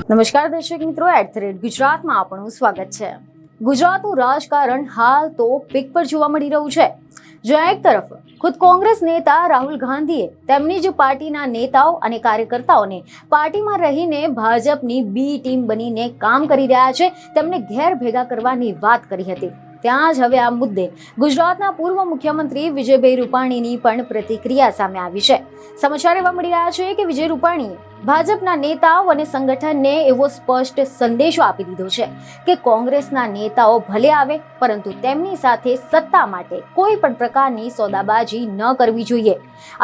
નમસ્કાર દર્શક મિત્રો, ગુજરાતમાં આપણું સ્વાગત છે। ગુજરાતનું રાજકારણ હાલ તો પીક પર જોવા મળી રહ્યું છે। જ્યાં એક તરફ ખુદ કોંગ્રેસ નેતા રાહુલ ગાંધીએ તેમની જ પાર્ટીના નેતાઓ અને કાર્યકર્તાઓને પાર્ટીમાં રહીને ભાજપની બી ટીમ બનીને કામ કરી રહ્યા છે તેમને ઘેર ભેગા કરવાની વાત કરી હતી। ત્યાં જ હવે આ મુદ્દે ગુજરાતના પૂર્વ મુખ્યમંત્રી વિજયભાઈ રૂપાણીની પણ પ્રતિક્રિયા સામે આવી છે। સમાચાર એવા મળી રહ્યા છે કે વિજય રૂપાણીએ ભાજપના નેતાઓ અને સંગઠનને એવો સ્પષ્ટ સંદેશો આપી દીધો છે કે કોંગ્રેસના નેતાઓ ભલે આવે પરંતુ તેમની સાથે સત્તા માટે કોઈ પણ પ્રકારની સોદાબાજી ન કરવી જોઈએ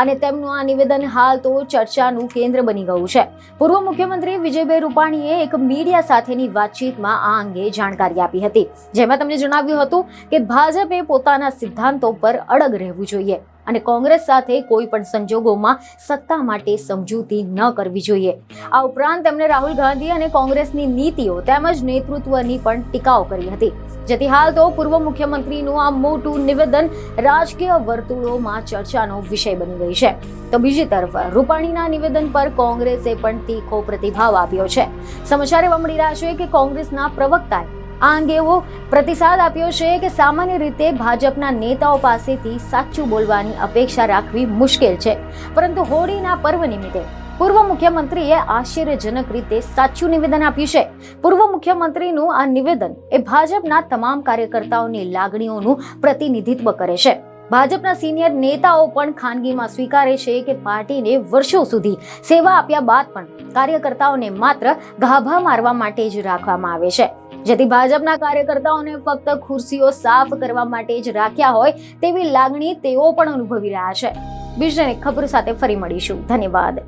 અને તેમનું આ નિવેદન હાલ તો ચર્ચાનું કેન્દ્ર બની ગયું છે। પૂર્વ મુખ્યમંત્રી વિજયભાઈ રૂપાણીએ એક મીડિયા સાથેની વાતચીતમાં આ અંગે જાણકારી આપી હતી, જેમાં તેમણે જણાવ્યું હતું કે ભાજપે પોતાના સિદ્ધાંતો પર અડગ રહેવું જોઈએ અને કોંગ્રેસ સાથે કોઈ પણ સંજોગોમાં સત્તા માટે સમજૂતી ન કરવી જોઈએ। આ ઉપરાંત તેમણે રાહુલ ગાંધી અને કોંગ્રેસની નીતિઓ તેમજ નેતૃત્વની પણ ટીકાઓ કરી હતી, જેથી હાલ તો પૂર્વ મુખ્યમંત્રીનું આ મોટું નિવેદન રાજકીય વર્તુળોમાં ચર્ચાનો વિષય બની ગઈ છે। તો બીજી તરફ રૂપાણીના નિવેદન પર કોંગ્રેસે પણ તીખો પ્રતિભાવ આપ્યો છે। સમાચાર એવા મળી રહ્યા છે કે કોંગ્રેસના પ્રવક્તાએ આ અંગે એવો પ્રતિસાદ આપ્યો છે કે સામાન્ય રીતે ભાજપના નેતાઓ પાસેથી સાચું બોલવાની અપેક્ષા રાખવી મુશ્કેલ છે, પરંતુ હોળીના પર્વ નિમિત્તે પૂર્વ મુખ્યમંત્રીએ આશ્ચર્યજનક રીતે સાચું નિવેદન આપ્યું છે। પૂર્વ મુખ્યમંત્રીનું આ નિવેદન એ ભાજપના તમામ કાર્યકર્તાઓની લાગણીઓનું પ્રતિનિધિત્વ કરે છે। ભાજપના સિનિયર નેતાઓ પણ ખાનગીમાં સ્વીકારે છે કે પાર્ટીને વર્ષો સુધી સેવા આપ્યા બાદ પણ કાર્યકર્તાઓને માત્ર ગાભા મારવા માટે જ રાખવામાં આવે છે, જેથી ભાજપના કાર્યકર્તાઓને ફક્ત ખુરશીઓ સાફ કરવા માટે જ રાખ્યા હોય તેવી લાગણી તેઓ પણ અનુભવી રહ્યા છે। બીજી ખબર સાથે ફરી મળીશું। ધન્યવાદ।